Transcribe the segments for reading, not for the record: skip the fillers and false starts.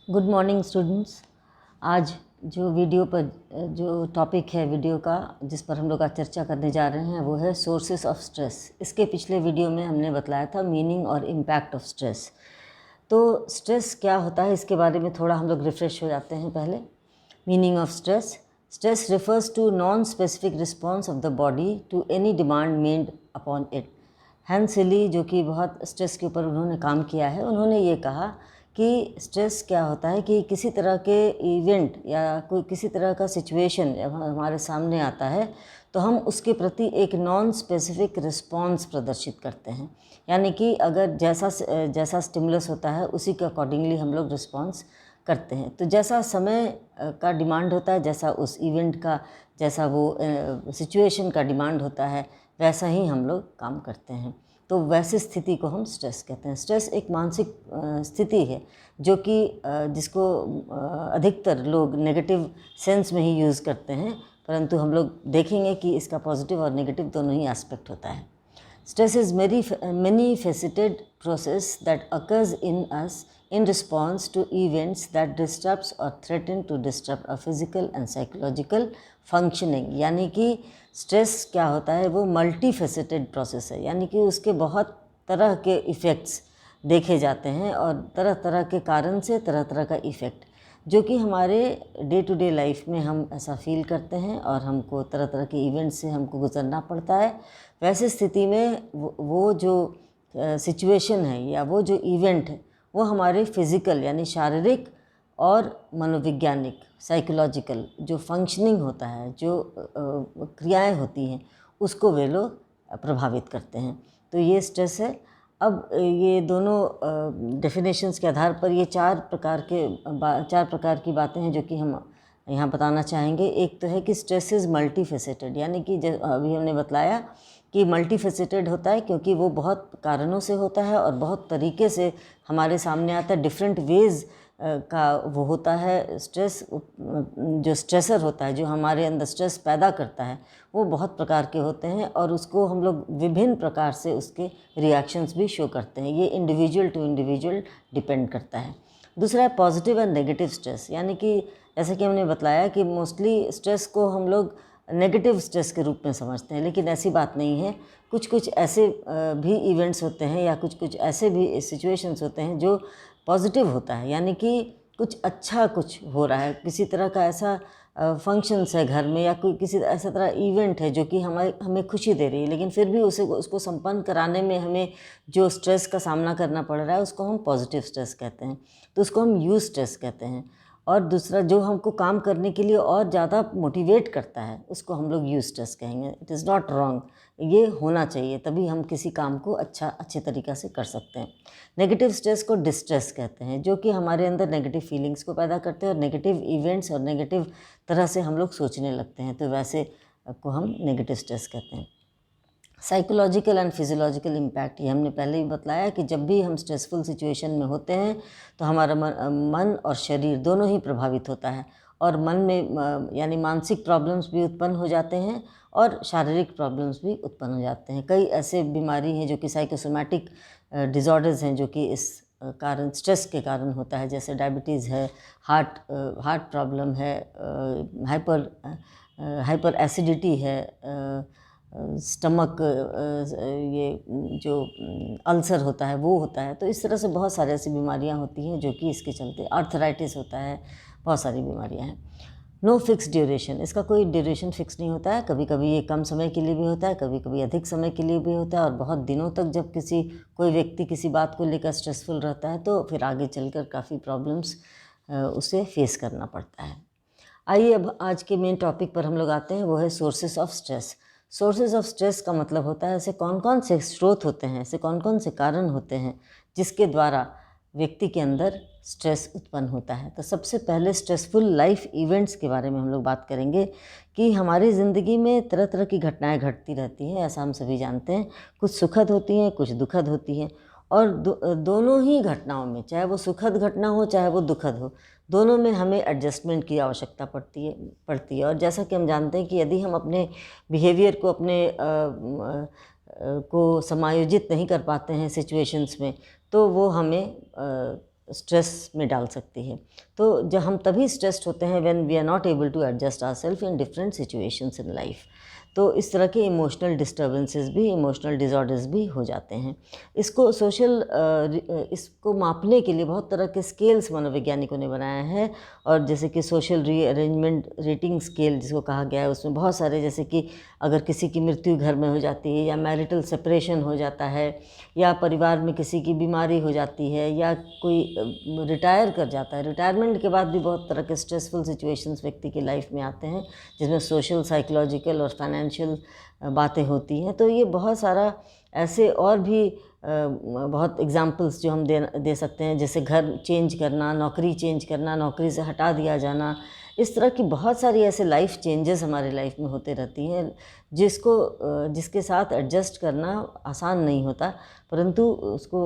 Good morning students. आज जो video पर जो टॉपिक है वीडियो का जिस पर हम लोग आज चर्चा करने जा रहे हैं वो है सोर्सेस ऑफ स्ट्रेस। इसके पिछले वीडियो में हमने बतलाया था मीनिंग और इम्पैक्ट ऑफ स्ट्रेस। तो स्ट्रेस क्या होता है इसके बारे में थोड़ा हम लोग रिफ्रेश हो जाते हैं। पहले meaning of stress. Stress refers to non specific response of the body to any demand made upon it. Hans हिली जो कि बहुत स्ट्रेस के ऊपर उन्होंने काम किया है, उन्होंने ये कहा कि स्ट्रेस क्या होता है कि किसी तरह के इवेंट या कोई किसी तरह का सिचुएशन जब हमारे सामने आता है तो हम उसके प्रति एक नॉन स्पेसिफिक रिस्पॉन्स प्रदर्शित करते हैं। यानी कि अगर जैसा स्टिमुलस होता है उसी के अकॉर्डिंगली हम लोग रिस्पॉन्स करते हैं। तो जैसा समय का डिमांड होता है, जैसा उस इवेंट का, जैसा वो सिचुएशन का डिमांड होता है, वैसा ही हम लोग काम करते हैं। तो वैसी स्थिति को हम स्ट्रेस कहते हैं। स्ट्रेस एक मानसिक स्थिति है जो कि जिसको अधिकतर लोग नेगेटिव सेंस में ही यूज़ करते हैं, परंतु हम लोग देखेंगे कि इसका पॉजिटिव और नेगेटिव दोनों ही एस्पेक्ट होता है। Stress is many faceted process that occurs in us in response to events that disrupts or threaten to disrupt our physical and psychological functioning। यानी कि स्ट्रेस क्या होता है, वो मल्टी फेसेटेड प्रोसेस है, यानी कि उसके बहुत तरह के इफ़ेक्ट्स देखे जाते हैं और तरह तरह के कारण से तरह तरह का इफ़ेक्ट जो कि हमारे डे टू डे लाइफ में हम ऐसा फील करते हैं और हमको तरह तरह के इवेंट से हमको गुजरना पड़ता है। वैसे स्थिति में वो जो सिचुएशन है या वो जो इवेंट है वो हमारे फिज़िकल यानी शारीरिक और मनोवैज्ञानिक साइकोलॉजिकल जो फंक्शनिंग होता है, जो क्रियाएं होती हैं, उसको वे लोग प्रभावित करते हैं। तो ये स्ट्रेस है। अब ये दोनों डेफिनेशंस के आधार पर ये चार प्रकार की बातें हैं जो कि हम यहाँ बताना चाहेंगे। एक तो है कि स्ट्रेस इज़ मल्टी फेसेटेड, यानी कि अभी हमने बतलाया कि मल्टी फेसेटेड होता है क्योंकि वो बहुत कारणों से होता है और बहुत तरीके से हमारे सामने आता है। डिफरेंट वेज़ का वो होता है। स्ट्रेस जो स्ट्रेसर होता है, जो हमारे अंदर स्ट्रेस पैदा करता है, वो बहुत प्रकार के होते हैं और उसको हम लोग विभिन्न प्रकार से उसके रिएक्शंस भी शो करते हैं। ये इंडिविजुअल टू इंडिविजुअल डिपेंड करता है। दूसरा है पॉजिटिव एंड नेगेटिव स्ट्रेस, यानी कि जैसे कि हमने बताया कि मोस्टली स्ट्रेस को हम लोग नेगेटिव स्ट्रेस के रूप में समझते हैं, लेकिन ऐसी बात नहीं है। कुछ कुछ ऐसे भी इवेंट्स होते हैं या कुछ कुछ ऐसे भी सिचुएशंस होते हैं जो पॉजिटिव होता है, यानी कि कुछ अच्छा कुछ हो रहा है, किसी तरह का ऐसा फंक्शंस है घर में या कोई किसी ऐसा तरह इवेंट है जो कि हमें खुशी दे रही है, लेकिन फिर भी उसको संपन्न कराने में हमें जो स्ट्रेस का सामना करना पड़ रहा है उसको हम पॉजिटिव स्ट्रेस कहते हैं। तो उसको हम यू स्ट्रेस कहते हैं। और दूसरा जो हमको काम करने के लिए और ज़्यादा मोटिवेट करता है उसको हम लोग यू स्ट्रेस कहेंगे। इट इज़ नॉट रॉन्ग, ये होना चाहिए, तभी हम किसी काम को अच्छे तरीक़ा से कर सकते हैं। नेगेटिव स्ट्रेस को डिस्ट्रेस कहते हैं, जो कि हमारे अंदर नेगेटिव फीलिंग्स को पैदा करते हैं और नेगेटिव इवेंट्स और नेगेटिव तरह से हम लोग सोचने लगते हैं, तो वैसे को हम नेगेटिव स्ट्रेस कहते हैं। साइकोलॉजिकल एंड फिजियोलॉजिकल इम्पैक्ट, ये हमने पहले ही बतलाया कि जब भी हम स्ट्रेसफुल सिचुएशन में होते हैं तो हमारा मन और शरीर दोनों ही प्रभावित होता है और मन में यानी मानसिक प्रॉब्लम्स भी उत्पन्न हो जाते हैं और शारीरिक प्रॉब्लम्स भी उत्पन्न हो जाते हैं। कई ऐसे बीमारी हैं जो कि साइकोसोमैटिक डिज़ॉर्डर्स हैं जो कि इस कारण स्ट्रेस के कारण होता है, जैसे डायबिटीज़ है, हार्ट प्रॉब्लम है, हाइपर एसिडिटी है, स्टमक ये जो अल्सर होता है वो होता है। तो इस तरह से बहुत सारी ऐसी बीमारियां होती हैं जो कि इसके चलते, आर्थराइटिस होता है, बहुत सारी बीमारियां हैं। नो फिक्स ड्यूरेशन, इसका कोई ड्यूरेशन फिक्स नहीं होता है। कभी कभी ये कम समय के लिए भी होता है, कभी कभी अधिक समय के लिए भी होता है और बहुत दिनों तक जब कोई व्यक्ति किसी बात को लेकर स्ट्रेसफुल रहता है तो फिर आगे चलकर काफ़ी प्रॉब्लम्स उसे फेस करना पड़ता है। आइए अब आज के मेन टॉपिक पर हम लोग आते हैं, वो है sources of stress. Sources of stress का मतलब होता है ऐसे कौन कौन से स्रोत होते हैं, ऐसे कौन कौन से कारण होते हैं जिसके द्वारा व्यक्ति के अंदर स्ट्रेस उत्पन्न होता है। तो सबसे पहले स्ट्रेसफुल लाइफ इवेंट्स के बारे में हम लोग बात करेंगे कि हमारी ज़िंदगी में तरह तरह की घटनाएं घटती रहती हैं, ऐसा हम सभी जानते हैं। कुछ सुखद होती हैं, कुछ दुखद होती हैं और दोनों ही घटनाओं में, चाहे वो सुखद घटना हो चाहे वो दुखद हो, दोनों में हमें एडजस्टमेंट की आवश्यकता पड़ती है। और जैसा कि हम जानते हैं कि यदि हम अपने बिहेवियर को को समायोजित नहीं कर पाते हैं सिचुएशंस में, तो वो हमें स्ट्रेस में डाल सकती है। तो जब हम तभी स्ट्रेस्ड होते हैं when we are not able to adjust ourselves in different situations in life. तो इस तरह के इमोशनल डिस्टर्बेंसेस भी, इमोशनल डिसऑर्डर्स भी हो जाते हैं। इसको इसको मापने के लिए बहुत तरह के स्केल्स मनोवैज्ञानिकों ने बनाया है, और जैसे कि सोशल रीअरेंजमेंट रेटिंग स्केल जिसको कहा गया है, उसमें बहुत सारे, जैसे कि अगर किसी की मृत्यु घर में हो जाती है, या मैरिटल सेपरेशन हो जाता है, या परिवार में किसी की बीमारी हो जाती है, या कोई रिटायर कर जाता है, रिटायरमेंट के बाद भी बहुत तरह के स्ट्रेसफुल सिचुएशंस व्यक्ति की लाइफ में आते हैं, जिसमें सोशल, साइकोलॉजिकल और फाइनेंशियल बातें होती हैं। तो ये बहुत सारा ऐसे और भी बहुत एग्जाम्पल्स जो हम दे सकते हैं, जैसे घर चेंज करना, नौकरी चेंज करना, नौकरी से हटा दिया जाना, इस तरह की बहुत सारी ऐसे लाइफ चेंजेस हमारे लाइफ में होते रहती हैं, जिसके साथ एडजस्ट करना आसान नहीं होता। परंतु उसको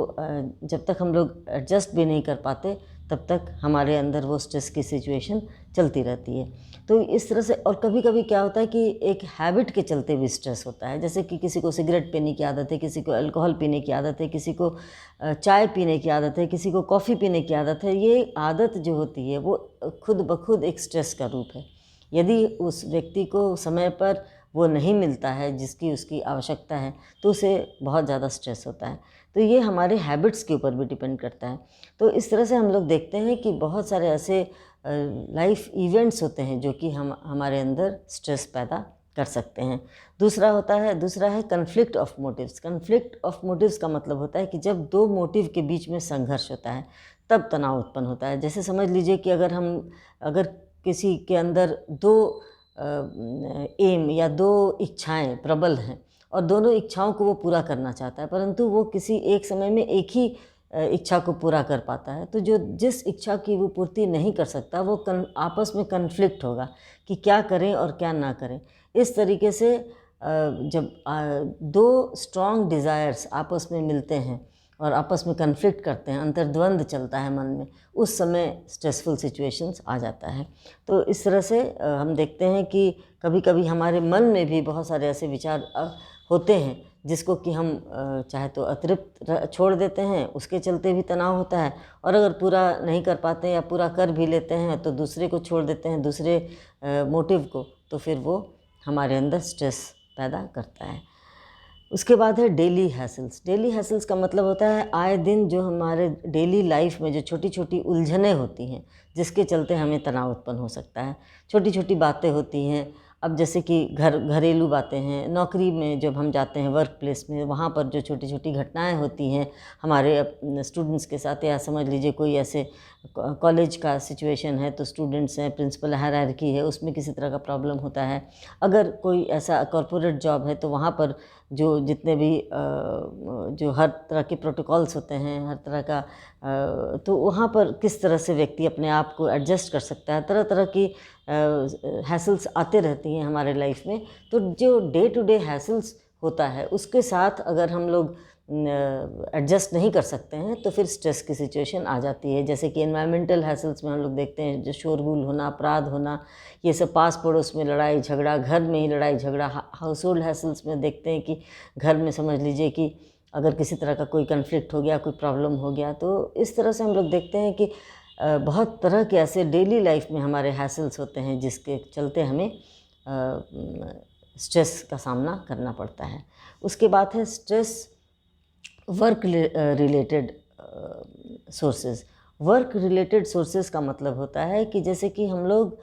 जब तक हम लोग एडजस्ट भी नहीं कर पाते, तब तक हमारे अंदर वो स्ट्रेस की सिचुएशन चलती रहती है। तो इस तरह से, और कभी कभी क्या होता है कि एक हैबिट के चलते भी स्ट्रेस होता है, जैसे कि किसी को सिगरेट पीने की आदत है, किसी को अल्कोहल पीने की आदत है, किसी को चाय पीने की आदत है, किसी को कॉफ़ी पीने की आदत है। ये आदत जो होती है वो खुद ब खुद एक स्ट्रेस का रूप है। यदि उस व्यक्ति को समय पर वो नहीं मिलता है जिसकी उसकी आवश्यकता है, तो उसे बहुत ज़्यादा स्ट्रेस होता है। तो ये हमारे हैबिट्स के ऊपर भी डिपेंड करता है। तो इस तरह से हम लोग देखते हैं कि बहुत सारे ऐसे लाइफ इवेंट्स होते हैं जो कि हमारे अंदर स्ट्रेस पैदा कर सकते हैं। दूसरा है conflict of motives. Conflict of motives का मतलब होता है कि जब दो मोटिव के बीच में संघर्ष होता है, तब तनाव उत्पन्न होता है। जैसे समझ लीजिए कि अगर किसी के अंदर दो एम या दो इच्छाएं प्रबल हैं, और दोनों इच्छाओं को वो पूरा करना चाहता है, परंतु वो किसी एक समय में एक ही इच्छा को पूरा कर पाता है, तो जिस इच्छा की वो पूर्ति नहीं कर सकता, वो आपस में कन्फ्लिक्ट होगा कि क्या करें और क्या ना करें। इस तरीके से जब दो स्ट्रॉन्ग डिज़ायर्स आपस में मिलते हैं और आपस में कन्फ्लिक्ट करते हैं, अंतर्द्वंद चलता है मन में, उस समय स्ट्रेसफुल सिचुएशंस आ जाता है। तो इस तरह से हम देखते हैं कि कभी कभी हमारे मन में भी बहुत सारे ऐसे विचार होते हैं जिसको कि हम चाहे तो अतिरिक्त छोड़ देते हैं, उसके चलते भी तनाव होता है, और अगर पूरा नहीं कर पाते या पूरा कर भी लेते हैं तो दूसरे को छोड़ देते हैं, दूसरे मोटिव को, तो फिर वो हमारे अंदर स्ट्रेस पैदा करता है। उसके बाद है डेली हैसल्स। डेली हैसल्स का मतलब होता है आए दिन जो हमारे डेली लाइफ में जो छोटी छोटी उलझनें होती हैं, जिसके चलते हमें तनाव उत्पन्न हो सकता है। छोटी छोटी बातें होती हैं, अब जैसे कि घरेलू बातें हैं, नौकरी में जब हम जाते हैं वर्क प्लेस में, वहाँ पर जो छोटी छोटी घटनाएं होती हैं हमारे स्टूडेंट्स के साथ, या समझ लीजिए कोई ऐसे कॉलेज का सिचुएशन है तो स्टूडेंट्स हैं, प्रिंसिपल हायरार्की है, उसमें किसी तरह का प्रॉब्लम होता है। अगर कोई ऐसा कॉरपोरेट जॉब है तो वहाँ पर जो जितने भी जो हर तरह के प्रोटोकॉल्स होते हैं, हर तरह का तो वहाँ पर किस तरह से व्यक्ति अपने आप को एडजस्ट कर सकता है। तरह तरह की हैसल्स आते रहती हैं हमारे लाइफ में। तो जो डे टू डे हैसल्स होता है उसके साथ अगर हम लोग एडजस्ट नहीं कर सकते हैं तो फिर स्ट्रेस की सिचुएशन आ जाती है। जैसे कि एनवायरमेंटल हैसल्स में हम लोग देखते हैं जो शोरगुल होना, अपराध होना, ये सब, पास पड़ोस में लड़ाई झगड़ा, घर में ही लड़ाई झगड़ा। हाउस होल्ड हैसल्स में देखते हैं कि घर में समझ लीजिए कि अगर किसी तरह का कोई कन्फ्लिक्ट हो गया, कोई प्रॉब्लम हो गया, तो इस तरह से हम लोग देखते हैं कि बहुत तरह के ऐसे डेली लाइफ में हमारे हैसल्स होते हैं जिसके चलते हमें स्ट्रेस का सामना करना पड़ता है। उसके बाद है stress work related sources. Work related sources का मतलब होता है कि जैसे कि हम लोग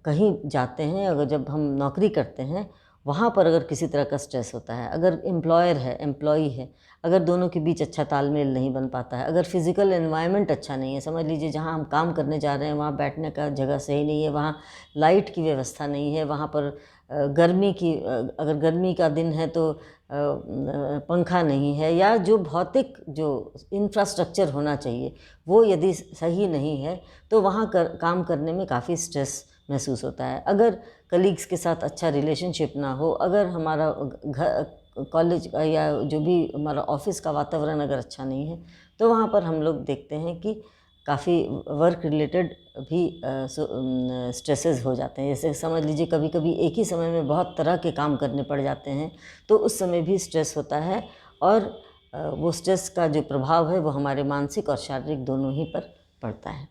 कहीं जाते हैं, अगर जब हम नौकरी करते हैं वहाँ पर अगर किसी तरह का स्ट्रेस होता है, अगर एम्प्लॉयर है, एम्प्लॉई है, अगर दोनों के बीच अच्छा तालमेल नहीं बन पाता है, अगर फिज़िकल एनवायरनमेंट अच्छा नहीं है, समझ लीजिए जहाँ हम काम करने जा रहे हैं वहाँ बैठने का जगह सही नहीं है, वहाँ लाइट की व्यवस्था नहीं है, वहाँ पर अगर गर्मी का दिन है तो पंखा नहीं है, या जो भौतिक जो इंफ्रास्ट्रक्चर होना चाहिए वो यदि सही नहीं है तो वहाँ काम करने में काफ़ी स्ट्रेस महसूस होता है। अगर कलीग्स के साथ अच्छा रिलेशनशिप ना हो, अगर हमारा कॉलेज का या जो भी हमारा ऑफिस का वातावरण अगर अच्छा नहीं है, तो वहाँ पर हम लोग देखते हैं कि काफ़ी वर्क रिलेटेड भी स्ट्रेसेस हो जाते हैं। जैसे समझ लीजिए कभी कभी एक ही समय में बहुत तरह के काम करने पड़ जाते हैं, तो उस समय भी स्ट्रेस होता है। और वो स्ट्रेस का जो प्रभाव है वो हमारे मानसिक और शारीरिक दोनों ही पर पड़ता है।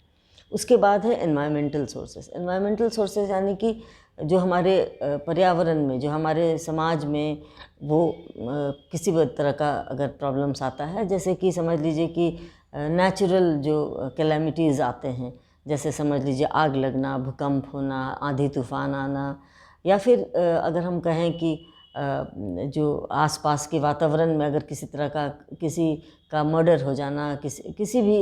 उसके बाद है एनवायरमेंटल सोर्सेस। एनवायरमेंटल सोर्सेस यानी कि जो हमारे पर्यावरण में, जो हमारे समाज में वो किसी भी तरह का अगर प्रॉब्लम्स आता है, जैसे कि समझ लीजिए कि नेचुरल जो कैलेमिटीज़ आते हैं, जैसे समझ लीजिए आग लगना, भूकंप होना, आंधी तूफान आना, या फिर अगर हम कहें कि जो आसपास के वातावरण में अगर किसी का मर्डर हो जाना, किसी भी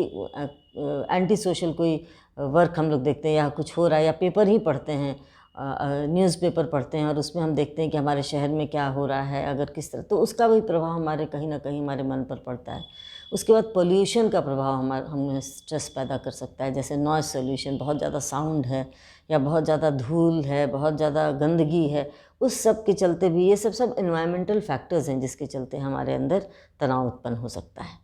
एंटी सोशल कोई वर्क हम लोग देखते हैं या कुछ हो रहा है, या पेपर ही पढ़ते हैं, न्यूज़पेपर पढ़ते हैं और उसमें हम देखते हैं कि हमारे शहर में क्या हो रहा है, अगर किस तरह, तो उसका भी प्रभाव हमारे कहीं ना कहीं हमारे मन पर पड़ता है। उसके बाद पोल्यूशन का प्रभाव हमें स्ट्रेस पैदा कर सकता है, जैसे नॉइज़ पोल्यूशन, बहुत ज़्यादा साउंड है या बहुत ज़्यादा धूल है, बहुत ज़्यादा गंदगी है, उस सब के चलते भी, ये सब एनवायरमेंटल फैक्टर्स हैं जिसके चलते हमारे अंदर तनाव उत्पन्न हो सकता है।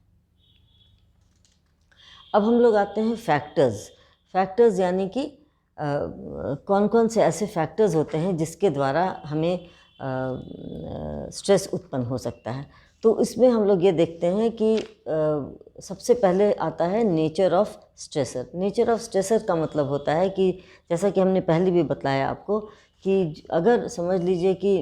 अब हम लोग आते हैं फैक्टर्स यानी कि कौन कौन से ऐसे फैक्टर्स होते हैं जिसके द्वारा हमें स्ट्रेस उत्पन्न हो सकता है। तो इसमें हम लोग ये देखते हैं कि सबसे पहले आता है nature of stressor. Nature of stressor का मतलब होता है कि जैसा कि हमने पहले भी बताया आपको कि अगर समझ लीजिए कि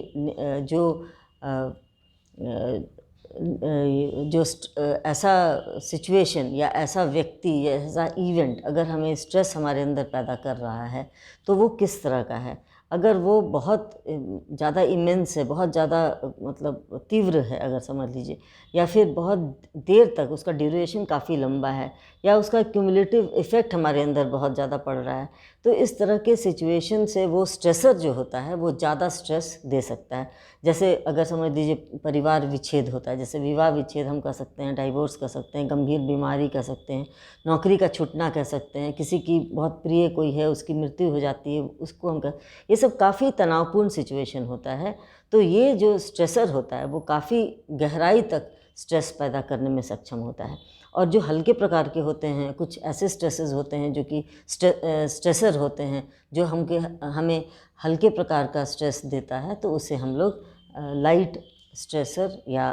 ऐसा सिचुएशन या ऐसा व्यक्ति या ऐसा इवेंट अगर हमें स्ट्रेस हमारे अंदर पैदा कर रहा है, तो वो किस तरह का है। अगर वो बहुत ज़्यादा इमेंस है, बहुत ज़्यादा मतलब तीव्र है अगर समझ लीजिए, या फिर बहुत देर तक उसका ड्यूरेशन काफ़ी लंबा है, या उसका क्यूमुलेटिव इफ़ेक्ट हमारे अंदर बहुत ज़्यादा पड़ रहा है, तो इस तरह के सिचुएशन से वो स्ट्रेसर जो होता है वो ज़्यादा स्ट्रेस दे सकता है। जैसे अगर समझ लीजिए परिवार विच्छेद होता है, जैसे विवाह विच्छेद हम कह सकते हैं, डाइवोर्स कह सकते हैं, गंभीर बीमारी कह सकते हैं, नौकरी का छूटना कह सकते हैं, किसी की बहुत प्रिय कोई है उसकी मृत्यु हो जाती है, उसको हम ये सब काफ़ी तनावपूर्ण सिचुएशन होता है। तो ये जो स्ट्रेसर होता है वो काफ़ी गहराई तक स्ट्रेस पैदा करने में सक्षम होता है। और जो हल्के प्रकार के होते हैं, कुछ ऐसे स्ट्रेसेस होते हैं जो कि स्ट्रेसर होते हैं जो हमें हल्के प्रकार का स्ट्रेस देता है, तो उसे हम लोग लाइट स्ट्रेसर या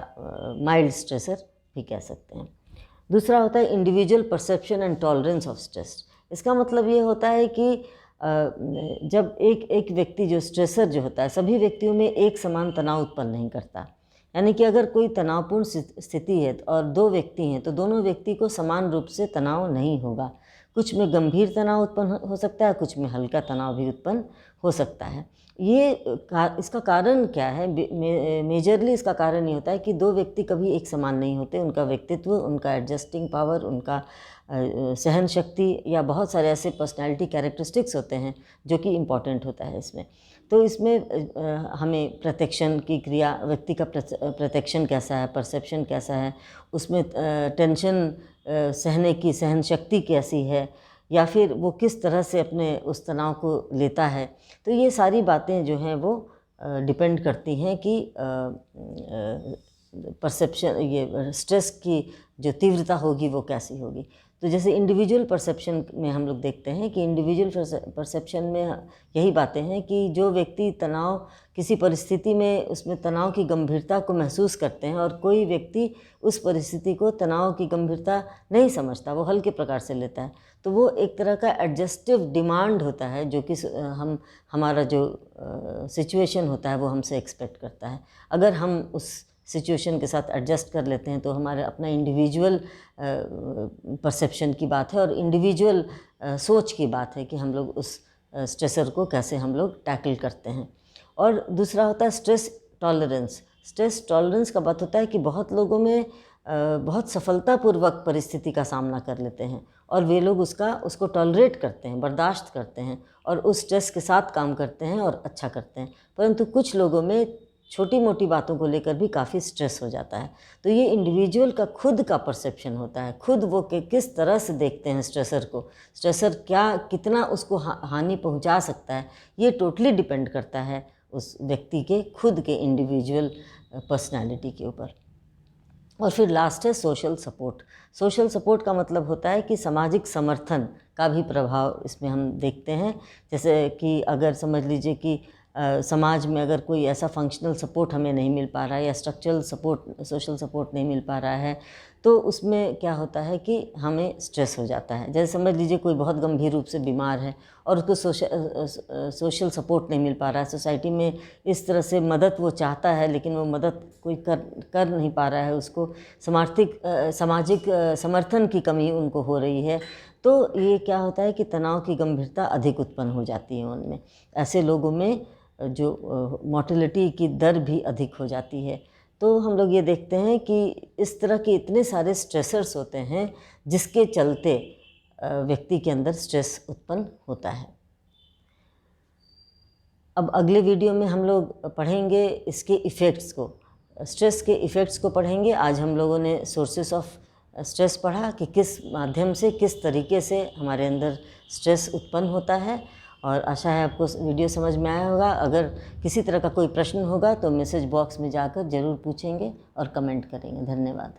माइल्ड स्ट्रेसर भी कह सकते हैं। दूसरा होता है individual perception and tolerance of stress. इसका मतलब ये होता है कि जब एक व्यक्ति जो स्ट्रेसर जो होता है, सभी व्यक्तियों में एक समान तनाव उत्पन्न नहीं करता। यानी कि अगर कोई तनावपूर्ण स्थिति है और दो व्यक्ति हैं, तो दोनों व्यक्ति को समान रूप से तनाव नहीं होगा। कुछ में गंभीर तनाव उत्पन्न हो सकता है, कुछ में हल्का तनाव भी उत्पन्न हो सकता है। इसका कारण क्या है? मेजरली इसका कारण ये होता है कि दो व्यक्ति कभी एक समान नहीं होते। उनका व्यक्तित्व, उनका एडजस्टिंग पावर, उनका सहन शक्ति या बहुत सारे ऐसे पर्सनैलिटी कैरेक्टरिस्टिक्स होते हैं जो कि इम्पॉर्टेंट होता है इसमें। तो इसमें हमें प्रत्यक्षण की क्रिया, व्यक्ति का प्रत्यक्षण कैसा है, परसेप्शन कैसा है, उसमें टेंशन सहने की सहन शक्ति कैसी है, या फिर वो किस तरह से अपने उस तनाव को लेता है। तो ये सारी बातें जो हैं वो डिपेंड करती हैं कि परसेप्शन, ये स्ट्रेस की जो तीव्रता होगी वो कैसी होगी। तो जैसे इंडिविजुअल परसेप्शन में हम लोग देखते हैं कि इंडिविजुअल परसेप्शन में यही बातें हैं कि जो व्यक्ति तनाव किसी परिस्थिति में उसमें तनाव की गंभीरता को महसूस करते हैं, और कोई व्यक्ति उस परिस्थिति को तनाव की गंभीरता नहीं समझता, वो हल्के प्रकार से लेता है, तो वो एक तरह का एडजस्टिव डिमांड होता है जो कि हमारा जो सिचुएशन होता है वो हमसे एक्सपेक्ट करता है। अगर हम उस सिचुएशन के साथ एडजस्ट कर लेते हैं तो हमारे अपना इंडिविजुअल परसेप्शन की बात है और इंडिविजुअल सोच की बात है कि हम लोग उस स्ट्रेसर को कैसे हम लोग टैकल करते हैं। और दूसरा होता है स्ट्रेस टॉलरेंस। स्ट्रेस टॉलरेंस का बात होता है कि बहुत लोगों में बहुत सफलतापूर्वक परिस्थिति का सामना कर लेते हैं और वे लोग उसको टॉलरेट करते हैं, बर्दाश्त करते हैं और उस स्ट्रेस के साथ काम करते हैं और अच्छा करते हैं। परंतु कुछ लोगों में छोटी मोटी बातों को लेकर भी काफ़ी स्ट्रेस हो जाता है। तो ये इंडिविजुअल का खुद का परसेप्शन होता है, खुद वो किस तरह से देखते हैं स्ट्रेसर को, स्ट्रेसर कितना उसको हानि पहुंचा सकता है, ये टोटली डिपेंड करता है उस व्यक्ति के खुद के इंडिविजुअल पर्सनालिटी के ऊपर। और फिर लास्ट है सोशल सपोर्ट। सोशल सपोर्ट का मतलब होता है कि सामाजिक समर्थन का भी प्रभाव इसमें हम देखते हैं। जैसे कि अगर समझ लीजिए कि समाज में अगर कोई ऐसा फंक्शनल सपोर्ट हमें नहीं मिल पा रहा है या स्ट्रक्चरल सपोर्ट, सोशल सपोर्ट नहीं मिल पा रहा है, तो उसमें क्या होता है कि हमें स्ट्रेस हो जाता है। जैसे समझ लीजिए कोई बहुत गंभीर रूप से बीमार है और उसको सोशल सपोर्ट नहीं मिल पा रहा है, सोसाइटी में इस तरह से मदद वो चाहता है लेकिन वो मदद कोई कर नहीं पा रहा है, उसको सामाजिक समर्थन की कमी उनको हो रही है, तो ये क्या होता है कि तनाव की गंभीरता अधिक उत्पन्न हो जाती है उनमें। ऐसे लोगों में जो मोर्टेलिटी की दर भी अधिक हो जाती है। तो हम लोग ये देखते हैं कि इस तरह के इतने सारे स्ट्रेसर्स होते हैं जिसके चलते व्यक्ति के अंदर स्ट्रेस उत्पन्न होता है। अब अगले वीडियो में हम लोग पढ़ेंगे इसके इफ़ेक्ट्स को, स्ट्रेस के इफ़ेक्ट्स को पढ़ेंगे। आज हम लोगों ने सोर्सेस ऑफ स्ट्रेस पढ़ा कि किस माध्यम से, किस तरीके से हमारे अंदर स्ट्रेस उत्पन्न होता है, और आशा है आपको वीडियो समझ में आया होगा। अगर किसी तरह का कोई प्रश्न होगा तो मैसेज बॉक्स में जाकर ज़रूर पूछेंगे और कमेंट करेंगे। धन्यवाद।